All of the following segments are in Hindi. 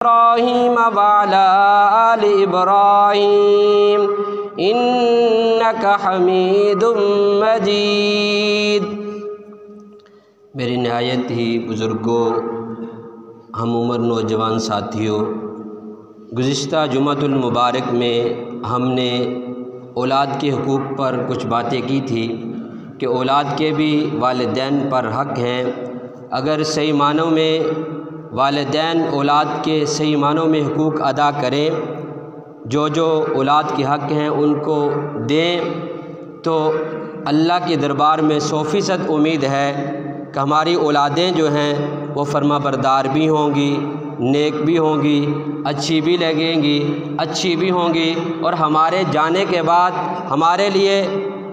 इब्राहीम वअला आलि इब्राहीम इन्नका हमीदुम मजीद। मेरे नहायत ही बुज़ुर्गों, हम उम्र नौजवान साथियों, गुज़िश्ता जुमातुल मुबारक में हमने औलाद के हुकूक़ पर कुछ बातें की थी कि औलाद के भी वालिदैन पर हक़ हैं। अगर सही मानों में वालिदैन औलाद के सही मानों में हुकूक़ अदा करें, जो औलाद के हक़ हैं उनको दें, तो अल्लाह के दरबार में 100% उम्मीद है कि हमारी औलादें जो हैं वो फर्माबरदार भी होंगी, नेक भी होंगी, अच्छी भी लगेंगी, अच्छी भी होंगी और हमारे जाने के बाद हमारे लिए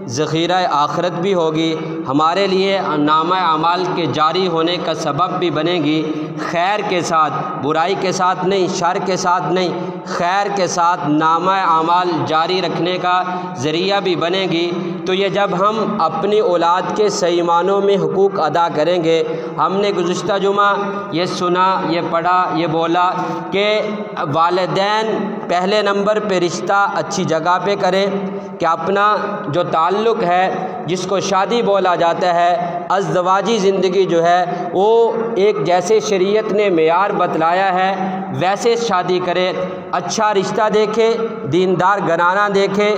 ज़ख़ीरा आखिरत भी होगी, हमारे लिए नामा अमाल के जारी होने का सबब भी बनेगी। खैर के साथ, बुराई के साथ नहीं, शर के साथ नहीं, खैर के साथ नामा अमाल जारी रखने का ज़रिया भी बनेगी। तो ये जब हम अपनी औलाद के सही मानों में हुकूक़ अदा करेंगे, हमने गुज़िश्ता जुमा ये सुना, ये पढ़ा, ये बोला कि वालिदैन पहले नंबर पे रिश्ता अच्छी जगह पे करें, कि अपना जो ताल्लुक़ है जिसको शादी बोला जाता है, अज़दवाजी ज़िंदगी जो है वो एक जैसे शरीयत ने मेयार बतलाया है वैसे शादी करें। अच्छा रिश्ता देखे, दीनदार घराना देखे,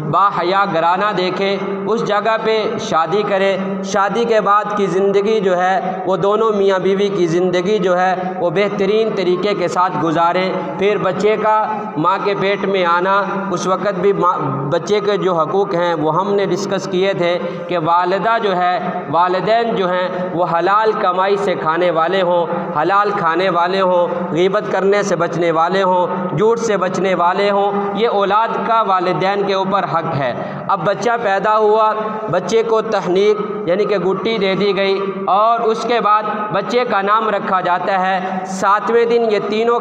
बाहया घराना देखे, उस जगह पे शादी करें। शादी के बाद की ज़िंदगी जो है वो दोनों मियाँ बीवी की ज़िंदगी जो है वो बेहतरीन तरीके के साथ गुजारें। फिर बच्चे का माँ के पेट में आना, उस वक़्त भी बच्चे के जो हकूक़ हैं वो हमने डिस्कस किए थे कि वालिदा जो है, वालिदैन जो हैं वो हलाल कमाई से खाने वाले हों, हलाल खाने वाले हों, ग़ीबत करने से बचने वाले हों, झूठ से बचने वाले हों। ये औलाद का वालिदैन के ऊपर हक़ है। अब बच्चा पैदा हुआ, बच्चे को तहनीक यानी कि गुट्टी दे दी गई और उसके बाद बच्चे का नाम रखा जाता है। 7वें दिन ये तीनों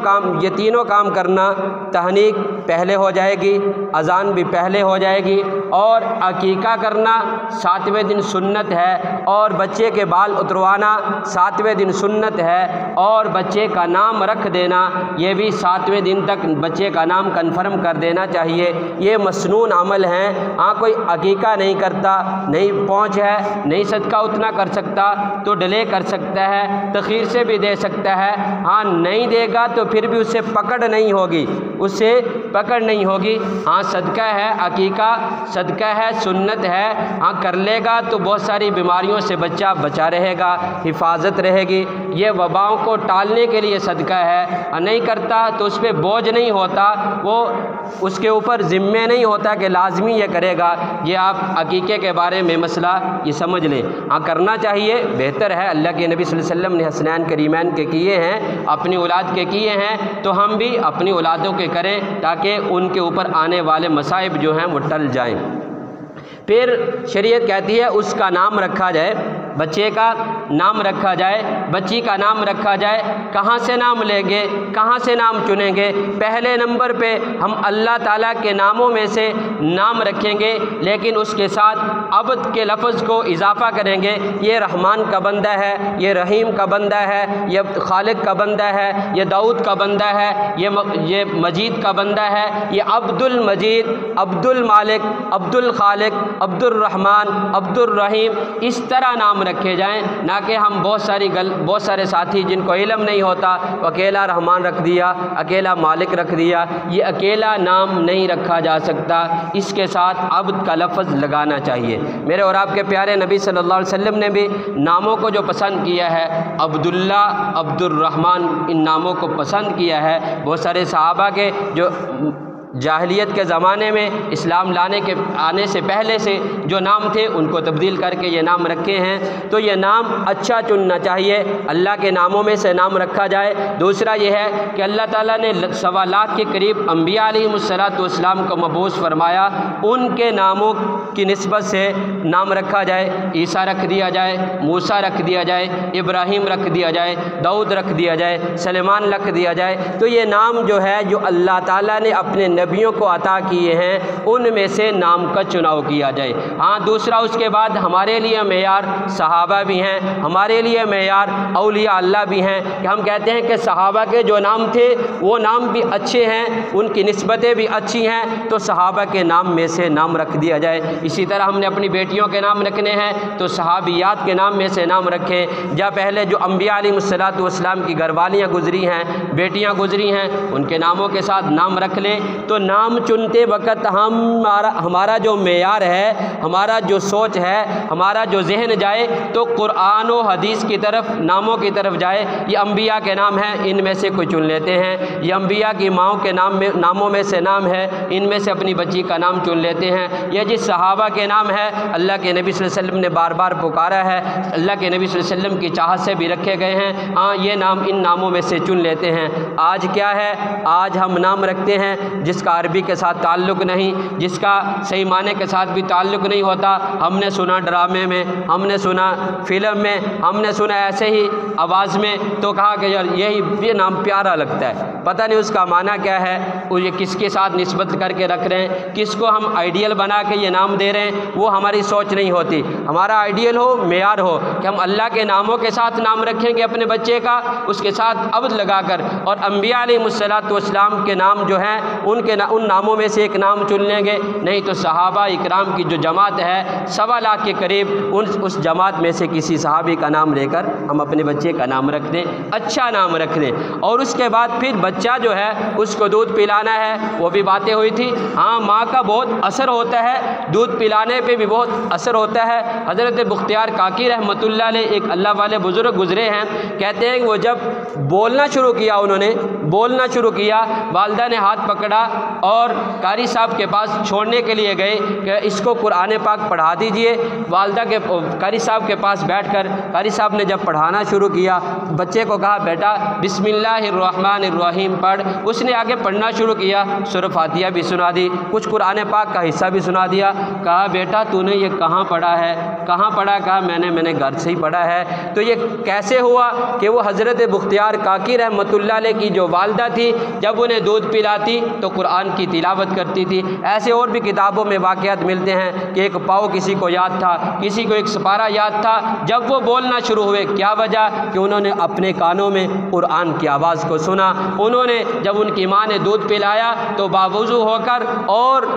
काम करना, तहनीक पहले हो जाएगी, अज़ान भी पहले हो जाएगी और अकीका करना 7वें दिन सुन्नत है और बच्चे के बाल उतरवाना 7वें दिन सुन्नत है और बच्चे का नाम रख देना ये भी 7वें दिन तक बच्चे का नाम कन्फर्म कर देना चाहिए। ये मसनून अमल हैं। हाँ, कोई अकीका नहीं करता, नहीं पहुँच है, नहीं सदका उतना कर सकता तो डिले कर सकता है, तखीर से भी दे सकता है। हाँ, नहीं देगा तो फिर भी उससे पकड़ नहीं होगी, उससे पकड़ नहीं होगी। हाँ, सदका है, अकीका सदका है, सुन्नत है। हाँ, कर लेगा तो बहुत सारी बीमारियों से बच्चा बचा रहेगा, हिफाजत रहेगी। ये वबाओं को टालने के लिए सदका है। और नहीं करता तो उस पर बोझ नहीं होता, वो उसके ऊपर ज़िम्मे नहीं होता कि लाजमी ये करेगा। ये आप अकीके के बारे में मसला ये समझ लें। हाँ, करना चाहिए, बेहतर है। अल्लाह के नबी सल्लल्लाहु अलैहि वसल्लम ने हसनैन करीमैन के किए हैं, अपनी औलाद के किए हैं, तो हम भी अपनी औलादों के करें ताकि उनके ऊपर आने वाले मसाइब जो हैं वो टल जाएं। फिर शरीयत कहती है उसका नाम रखा जाए, बच्चे का नाम रखा जाए, बच्ची का नाम रखा जाए। कहाँ से नाम लेंगे, कहाँ से नाम चुनेंगे? पहले नंबर पे हम अल्लाह ताला के नामों में से नाम रखेंगे, लेकिन उसके साथ अब्द के लफ्ज़ को इजाफ़ा करेंगे। ये रहमान का बंदा है, ये रहीम का बंदा है, ये खालिक का बंदा है, ये दाऊद का बंदा है, ये मजीद का बंदा है, ये अब्दुल मजीद, अब्दुल मालिक, अब्दुल खालिक, अब्दुल रहमान, अब्दुल रहीम, इस तरह नाम रखे जाएं। ना कि हम बहुत सारे साथी जिनको इल्म नहीं होता वो अकेला रहमान रख दिया, अकेला मालिक रख दिया। ये अकेला नाम नहीं रखा जा सकता, इसके साथ अब्द का लफ्ज़ लगाना चाहिए। मेरे और आपके प्यारे नबी सल्लल्लाहु अलैहि वसल्लम ने भी नामों को जो पसंद किया है, अब्दुल्ला, अब्दुल रहमान, इन नामों को पसंद किया है। बहुत सारे सहाबा के जो जाहिलियत के ज़माने में इस्लाम आने से पहले से जो नाम थे उनको तब्दील करके ये नाम रखे हैं। तो ये नाम अच्छा चुनना चाहिए, अल्लाह के नामों में से नाम रखा जाए। दूसरा ये है कि अल्लाह ताला ने 1.25 लाख के करीब अम्बिया अलैहिमुस्सलाम को मबूस फरमाया, उनके नामों की निस्बत से नाम रखा जाए। ईसा रख दिया जाए, मूसा रख दिया जाए, इब्राहीम रख दिया जाए, दाऊद रख दिया जाए, सलेमान रख दिया जाए। तो ये नाम जो है जो अल्लाह ताला ने अपने नबियों को अता किए हैं उनमें से नाम का चुनाव किया जाए। हाँ, दूसरा उसके बाद हमारे लिए मेयार सहाबा भी हैं, हमारे लिए मेयार औलिया अल्लाह भी हैं कि हम कहते हैं कि सहाबा के जो नाम थे वो नाम भी अच्छे हैं, उनकी निस्बतें भी अच्छी हैं, तो सहाबा के नाम में से नाम रख दिया जाए। इसी तरह हमने अपनी बेटियों के नाम रखने हैं तो सहाबियात के नाम में से नाम रखें। या पहले जो अम्बिया अलैहिमुस्सलातु वस्सलाम की घरवालियाँ गुजरी हैं, बेटियाँ गुजरी हैं, उनके नामों के साथ नाम रख लें। तो नाम चुनते वक्त हमारा जो मेयार है, हमारा जो सोच है, हमारा जो जहन जाए तो कुरान और हदीस की तरफ, नामों की तरफ जाए। ये अम्बिया के नाम हैं, इनमें से कोई चुन लेते हैं। ये अम्बिया की माओं के नामों में से नाम है, इनमें से अपनी बच्ची का नाम चुन लेते हैं। यह जिस सहाबा के नाम है अल्लाह के नबी सल्लल्लाहु अलैहि वसल्लम ने बार बार पुकारा है, अल्लाह के नबी सल्लल्लाहु अलैहि वसल्लम की चाहत से भी रखे गए हैं, हाँ ये नाम इन नामों में से चुन लेते हैं। आज क्या है, आज हम नाम रखते हैं जिसका अरबी के साथ ताल्लुक़ नहीं, जिसका सही माने के साथ भी ताल्लुक़ नहीं होता। हमने सुना ड्रामे में, हमने सुना फिल्म में, हमने सुना ऐसे ही आवाज़ में, तो कहा कि यार ये नाम प्यारा लगता है, पता नहीं उसका माना क्या है, वो ये किसके साथ निस्बत करके रख रहे हैं, किसको हम आइडियल बना के ये नाम दे रहे हैं, वो हमारी सोच नहीं होती। हमारा आइडियल हो, मेयार हो कि हम अल्लाह के नामों के साथ नाम रखेंगे अपने बच्चे का, उसके साथ अब्द लगाकर, और अम्बिया अलैहिमुस्सलातु वस्सलाम के नाम जो हैं उन नामों में से एक नाम चुन लेंगे। नहीं तो सहाबा इकराम की जो जमात है 1.25 लाख के करीब, उस जमात में से किसी सहाबी का नाम लेकर हम अपने बच्चे का नाम रख दें, अच्छा नाम रख दें। और उसके बाद फिर बच्चा जो है उसको दूध पिलाना है, वो भी बातें हुई थी। हाँ, माँ का बहुत असर होता है, दूध पिलाने पे भी बहुत असर होता है। हज़रत बुख्तियार काकी रहमतुल्लाह अलैह एक अल्लाह वाले बुज़ुर्ग गुज़रे हैं, कहते हैं कि वो जब बोलना शुरू किया, उन्होंने बोलना शुरू किया, वालिदा ने हाथ पकड़ा और कारी साहब के पास छोड़ने के लिए गए कि इसको कुरान पाक पढ़ा दीजिए। वालिदा के कारी साहब के पास बैठकर कारी साहब ने जब पढ़ाना शुरू किया, बच्चे को कहा बेटा बिस्मिल्लाहिर्रहमानिर्रहीम पढ़। उसने आगे पढ़ना शुरू किया, सूरह फातिहा भी सुना दी, कुछ कुरान पाक का हिस्सा भी सुना दिया। कहा बेटा तूने ये कहाँ पढ़ा है, कहाँ पढ़ा? कहा मैंने घर से ही पढ़ा है। तो ये कैसे हुआ कि वो हज़रत बुख्तियार काकी रहमतुल्लाह अलैह की जो वालिदा थी, जब उन्हें दूध पिलाती तो कुरान की तिलावत करती थी। ऐसे और भी किताबों में वाक़यात मिलते हैं कि एक पाव किसी को याद था, किसी को एक सपारा याद था, जब वो बोलना शुरू हुए, क्या वजह कि उन्होंने अपने कानों में कुरान की आवाज़ को सुना। उन्होंने जब उनकी माँ ने दूध पिलाया तो बावजू होकर और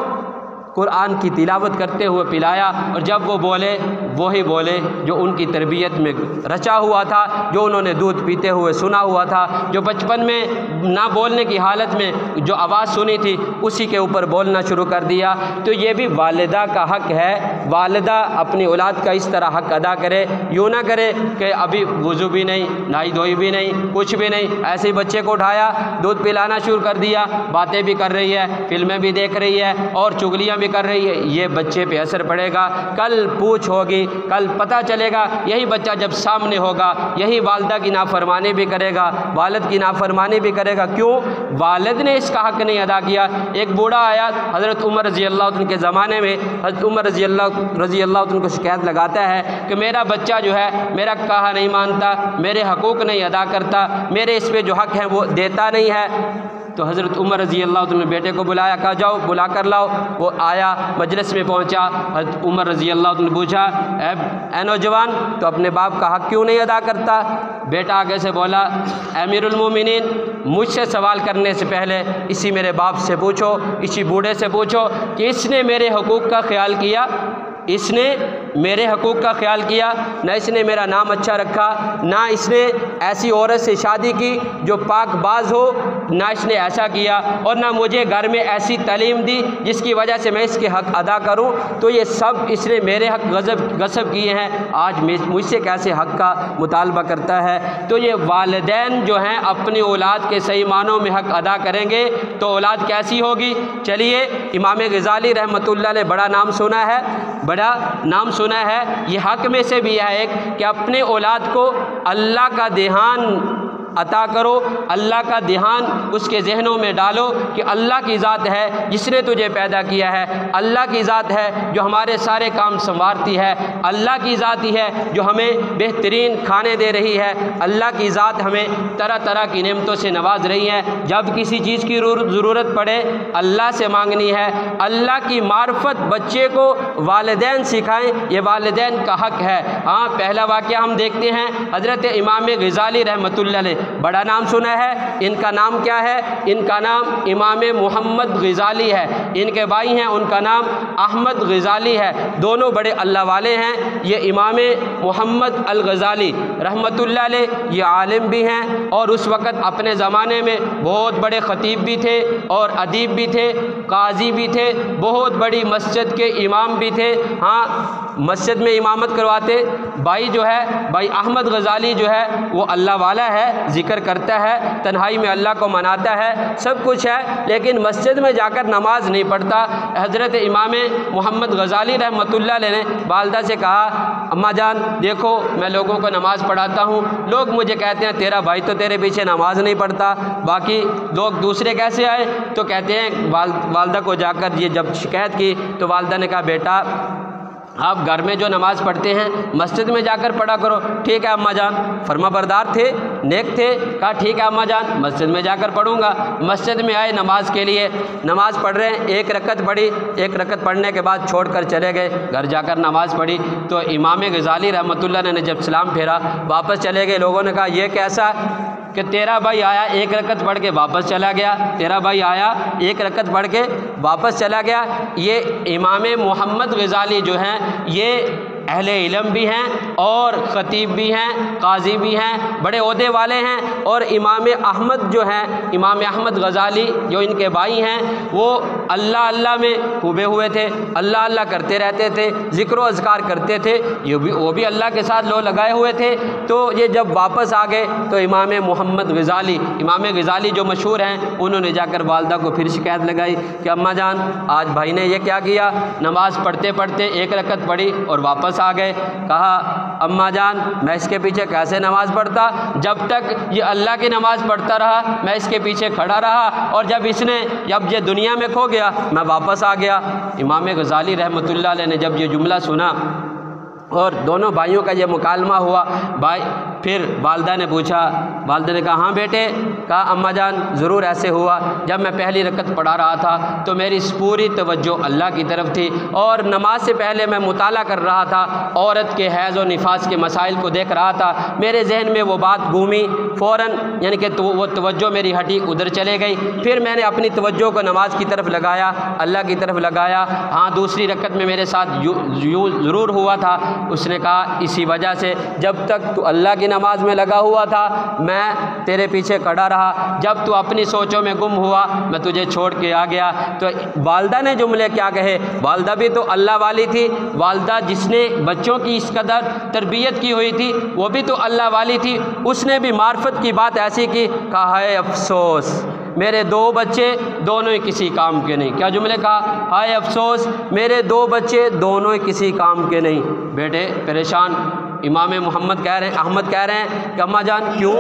कुरान की तिलावत करते हुए पिलाया, और जब वो बोले वही बोले जो उनकी तरबियत में रचा हुआ था, जो उन्होंने दूध पीते हुए सुना हुआ था, जो बचपन में ना बोलने की हालत में जो आवाज़ सुनी थी उसी के ऊपर बोलना शुरू कर दिया। तो ये भी वालिदा का हक़ है, वालिदा अपनी औलाद का इस तरह हक़ अदा करे, यूँ ना करे कि अभी वज़ू भी नहीं, नहाई धोई भी नहीं, कुछ भी नहीं, ऐसे ही बच्चे को उठाया, दूध पिलाना शुरू कर दिया, बातें भी कर रही है, फिल्में भी देख रही है और चुगलियाँ कर रही है। ये बच्चे पे असर पड़ेगा, कल पूछ होगी, कल पता चलेगा। यही बच्चा जब सामने होगा यही वालिदा की नाफरमानी भी करेगा, वालिद की नाफरमानी भी करेगा। क्यों? वालिद ने इसका हक़ नहीं अदा किया। एक बूढ़ा आया हज़रत उमर रज़ी अल्लाह अन्हु के ज़माने में, हज़रत उमर रज़ी अल्लाह अन्हु को शिकायत लगाता है कि मेरा बच्चा जो है मेरा कहा नहीं मानता, मेरे हकूक़ नहीं अदा करता, मेरे इस पर जो हक़ है वो देता नहीं है। तो हज़रत उमर रज़ी अल्लाह अन्हु ने बेटे को बुलाया, कहा जाओ बुला कर लाओ। वो आया, मजलिस में पहुंचा, हज़रत उमर रज़ी अल्लाह अन्हु ने पूछा ए नौजवान, तो अपने बाप का हक़ क्यों नहीं अदा करता? बेटा आगे से बोला, अमीरुल मोमिनीन, मुझसे सवाल करने से पहले इसी मेरे बाप से पूछो, इसी बूढ़े से पूछो कि इसने मेरे हकूक़ का ख्याल किया, इसने मेरे हकूक़ का ख्याल किया, न इसने मेरा नाम अच्छा रखा, ना इसने ऐसी औरत से शादी की जो पाकबाज हो, ना इसने ऐसा किया, और ना मुझे घर में ऐसी तालीम दी जिसकी वजह से मैं इसके हक़ अदा करूं। तो ये सब इसने मेरे हक़ गज़ब किए हैं, आज मुझसे कैसे हक़ का मुतालबा करता है। तो ये वालिदैन जो हैं अपनी औलाद के सही मानों में हक़ अदा करेंगे तो औलाद कैसी होगी। चलिए, इमाम ग़ज़ाली रहमतुल्लाह अलैह बड़ा नाम सुना है, बड़ा नाम सुना है। ये हक़ में से भी है एक कि अपने औलाद को अल्लाह का ध्यान अता करो। अल्लाह का ध्यान उसके जहनों में डालो कि अल्लाह की ज़ात है जिसने तुझे पैदा किया है, अल्लाह की ज़ात है जो हमारे सारे काम संवारती है, अल्लाह की ज़ात ही है जो हमें बेहतरीन खाने दे रही है, अल्लाह की ज़ात हमें तरह तरह की नेमतों से नवाज रही है। जब किसी चीज़ की ज़रूरत पड़े अल्लाह से मांगनी है। अल्लाह की मार्फत बच्चे को वालिदैन सिखाएं, ये वालिदैन का हक़ है। हाँ, पहला वाक़या हम देखते हैं हज़रत इमाम ग़ज़ाली रहमतुल्लाह अलैह, बड़ा नाम सुना है, इनका नाम क्या है? इनका नाम इमाम मोहम्मद ग़ज़ाली है। इनके भाई हैं, उनका नाम अहमद ग़ज़ाली है। दोनों बड़े अल्लाह वाले हैं। ये इमाम मोहम्मद अल ग़ज़ाली रहमतुल्लाह अलैह ये आलिम भी हैं और उस वक़्त अपने ज़माने में बहुत बड़े ख़तीब भी थे और अदीब भी थे, काजी भी थे, बहुत बड़ी मस्जिद के इमाम भी थे। हाँ, मस्जिद में इमामत करवाते। भाई जो है, भाई अहमद ग़ज़ाली जो है वो अल्लाह वाला है, ज़िक्र करता है, तन्हाई में अल्लाह को मनाता है, सब कुछ है, लेकिन मस्जिद में जाकर नमाज नहीं पढ़ता। हज़रत इमाम मोहम्मद ग़ज़ाली रहमतुल्लाह अलैह ने वालिदा से कहा, अम्मा जान देखो मैं लोगों को नमाज़ पढ़ाता हूँ, लोग मुझे कहते हैं तेरा भाई तो तेरे पीछे नमाज नहीं पढ़ता, बाकी लोग दूसरे कैसे आए? तो कहते हैं वालिदा को जाकर ये जब शिकायत की तो वालिदा ने कहा, बेटा आप घर में जो नमाज़ पढ़ते हैं मस्जिद में जाकर पढ़ा करो। ठीक है अम्मा जान, फर्माबरदार थे, नेक थे। कहा ठीक है अम्मा जान, मस्जिद में जाकर पढ़ूंगा। मस्जिद में आए नमाज के लिए, नमाज़ पढ़ रहे हैं, एक रकत पढ़ी, एक रकत पढ़ने के बाद छोड़कर चले गए, घर जाकर नमाज़ पढ़ी। तो इमाम ग़ज़ाली रहमतुल्लाह ने जब सलाम फेरा वापस चले गए। लोगों ने कहा ये कैसा कि तेरा भाई आया एक रकत पढ़ के वापस चला गया, तेरा भाई आया एक रकत पढ़ के वापस चला गया। ये इमाम मोहम्मद ग़ज़ाली जो हैं ये अहले इल्म भी हैं और ख़तीब भी हैं, काजी भी हैं, बड़े ओहदे वाले हैं। और इमाम अहमद जो हैं, इमाम अहमद ग़ज़ाली जो इनके भाई हैं, वो अल्लाह अल्लाह में डूबे हुए थे, अल्लाह अल्लाह करते रहते थे, ज़िक्र व अज़कार करते थे, वो भी अल्लाह के साथ लो लगाए हुए थे। तो ये जब वापस आ गए तो इमाम मोहम्मद ग़ज़ाली, इमाम ग़ज़ाली जो मशहूर हैं, उन्होंने जाकर वालिदा को फिर शिकायत लगाई कि अम्मा जान आज भाई ने ये क्या किया, नमाज़ पढ़ते पढ़ते एक रकत पढ़ी और वापस आ गए। कहा अम्मा जान मैं इसके पीछे कैसे नमाज़ पढ़ता, जब तक ये अल्लाह की नमाज़ पढ़ता रहा मैं इसके पीछे खड़ा रहा, और जब ये दुनिया में खो गया मैं वापस आ गया। इमाम ग़ज़ाली रहमतुल्लाह अलैह ने जब ये जुमला सुना और दोनों भाइयों का ये मुकालमा हुआ, भाई फिर वालिदा ने पूछा, वालिदा ने कहा हाँ बेटे, कहा अम्मा जान ज़रूर ऐसे हुआ, जब मैं पहली रकत पढ़ा रहा था तो मेरी पूरी तवज्जो अल्लाह की तरफ थी और नमाज से पहले मैं मुताला कर रहा था, औरत के हैज़ और निफास के मसाइल को देख रहा था, मेरे जहन में वो बात घूमी, फ़ौरन यानी कि वो तवज्जो मेरी हटी, उधर चले गई। फिर मैंने अपनी तवज्जो को नमाज की तरफ लगाया, अल्लाह की तरफ लगाया। हाँ, दूसरी रकत में मेरे साथ ज़रूर हुआ था। उसने कहा इसी वजह से जब तक तू अल्लाह की नमाज में लगा हुआ था मैं तेरे पीछे खड़ा रहा, जब तू अपनी सोचों में गुम हुआ मैं तुझे छोड़ के आ गया। तो वालिदा ने जुमले क्या कहे, वालिदा भी तो अल्लाह वाली थी, वालिदा जिसने बच्चों की इस कदर तरबियत की हुई थी वो भी तो अल्लाह वाली थी, उसने भी मार्फत की बात ऐसी की, कहा है अफसोस मेरे दो बच्चे दोनों ही किसी काम के नहीं। क्या जुमले कहा, हाय अफसोस मेरे दो बच्चे दोनों ही किसी काम के नहीं। बेटे परेशान, इमाम मोहम्मद कह रहे हैं, अहमद कह रहे हैं कि अम्मा जान क्यों,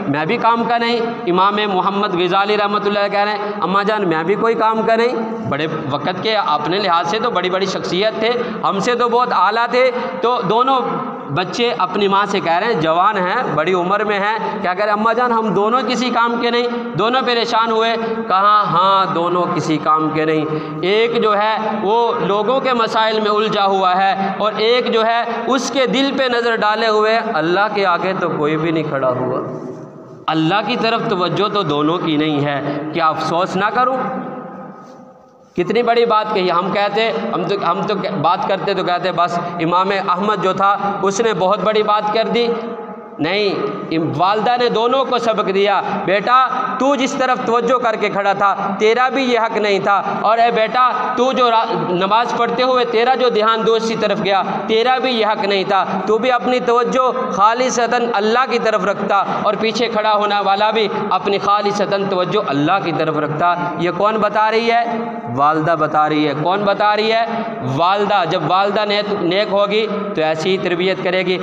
मैं भी काम का नहीं। इमाम मोहम्मद ग़ज़ाली रहमतुल्लाह कह रहे हैं अम्मा जान मैं भी कोई काम का नहीं। बड़े वक़्त के अपने लिहाज से तो बड़ी बड़ी शख्सियत थे, हमसे तो बहुत आला थे। तो दोनों बच्चे अपनी माँ से कह रहे हैं, जवान हैं, बड़ी उम्र में हैं, क्या कह रहे हैं अम्मा जान हम दोनों किसी काम के नहीं। दोनों परेशान हुए, कहा हाँ दोनों किसी काम के नहीं। एक जो है वो लोगों के मसाइल में उलझा हुआ है और एक जो है उसके दिल पे नज़र डाले हुए, अल्लाह के आगे तो कोई भी नहीं खड़ा हुआ, अल्लाह की तरफ तवज्जो तो दोनों की नहीं है। क्या अफसोस ना करूं? कितनी बड़ी बात कही। हम कहते हम तो बात करते तो कहते बस इमाम अहमद जो था उसने बहुत बड़ी बात कर दी। नहीं, वालिदा ने दोनों को सबक दिया, बेटा तू जिस तरफ तवज्जो करके खड़ा था तेरा भी ये हक़ नहीं था, और ए बेटा तू जो नमाज़ पढ़ते हुए तेरा जो ध्यान दूसरी तरफ गया तेरा भी ये हक़ नहीं था, तू भी अपनी तवज्जो खालिसतन अल्लाह की तरफ रखता और पीछे खड़ा होने वाला भी अपनी खालिसतन तवज्जो अल्लाह की तरफ रखता। ये कौन बता रही है? वालिदा बता रही है। कौन बता रही है? वालिदा। जब वालिदा नेक होगी तो ऐसी ही तरबियत करेगी।